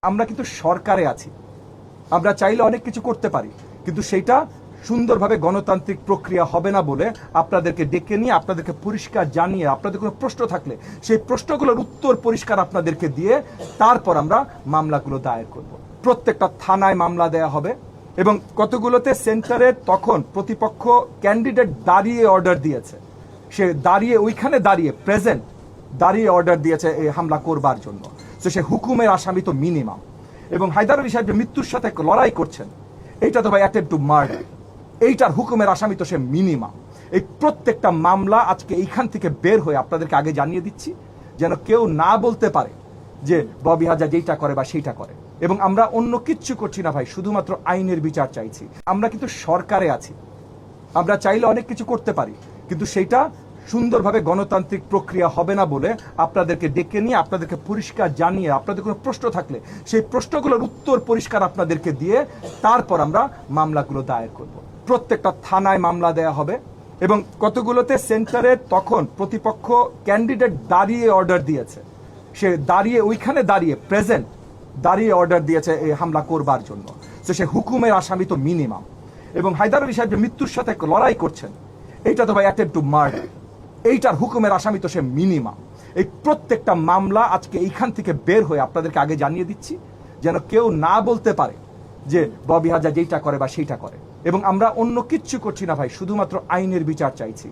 আমরা কিন্তু সরকারে আছি, আমরা চাইলে অনেক কিছু করতে পারি, কিন্তু সেটা সুন্দরভাবে গণতান্ত্রিক প্রক্রিয়া হবে না বলে আপনাদেরকে ডেকে নিয়ে আপনাদেরকে পরিষ্কার জানিয়ে আপনাদের কোনো প্রশ্ন থাকলে সেই প্রশ্নগুলোর উত্তর পরিষ্কার আপনাদেরকে দিয়ে তারপর আমরা মামলাগুলো দায়ের করব। প্রত্যেকটা থানায় মামলা দেয়া হবে এবং কতগুলোতে সেন্টারে তখন প্রতিপক্ষ ক্যান্ডিডেট দাঁড়িয়ে অর্ডার দিয়েছে, সে দাঁড়িয়ে ওইখানে দাঁড়িয়ে প্রেজেন্ট দাঁড়িয়ে অর্ডার দিয়েছে এই হামলা করবার জন্য। তো সে হুকুমের আসামি তো মিনিমাম, এবং হায়দার আলী সাহেব যে মৃত্যুর সাথে লড়াই করছেন এইটা তো ভাই অ্যাটেম্পট টু মার্ডার, এইটার হুকুমের আসামি তো সে মিনিমাম। এই প্রত্যেকটা মামলা আজকে এইখান থেকে বের হয়ে আপনাদেরকে আগে জানিয়ে দিচ্ছি, যেন কেউ না বলতে পারে যে ববি হাজার যেইটা করে বা সেইটা করে। এবং আমরা অন্য কিচ্ছু করছি না ভাই, শুধুমাত্র আইনের বিচার চাইছি। আমরা কিন্তু সরকারে আছি, আমরা চাইলে অনেক কিছু করতে পারি, কিন্তু সেটা সুন্দরভাবে গণতান্ত্রিক প্রক্রিয়া হবে না বলে আপনাদেরকে ডেকে নিয়ে আপনাদেরকে পরিষ্কার জানিয়ে আপনাদের কোনো প্রশ্ন থাকলে সেই প্রশ্নগুলোর উত্তর পরিষ্কার আপনাদেরকে দিয়ে তারপর আমরা মামলাগুলো দায়ের করব। প্রত্যেকটা থানায় মামলা দেয়া হবে এবং কতগুলোতে সেন্টারে তখন প্রতিপক্ষ ক্যান্ডিডেট দাঁড়িয়ে অর্ডার দিয়েছে, সে দাঁড়িয়ে ওইখানে দাঁড়িয়ে প্রেজেন্ট দাঁড়িয়ে অর্ডার দিয়েছে এই হামলা করবার জন্য। তো সে হুকুমের আসামি তো মিনিমাম, এবং হায়দার আলী সাহেব যে মৃত্যুর সাথে লড়াই করছেন এইটা তো ভাই অ্যাটেম্পট টু মার্ডার, এইটার হুকুমের আসামি তো সে মিনিমাম। এই প্রত্যেকটা মামলা আজকে এইখান থেকে বের হয়ে আপনাদেরকে আগে জানিয়ে দিচ্ছি, যেন কেউ না বলতে পারে যে ববি হাজার যেইটা করে বা সেইটা করে। এবং আমরা অন্য কিচ্ছু করছি না ভাই, শুধুমাত্র আইনের বিচার চাইছি।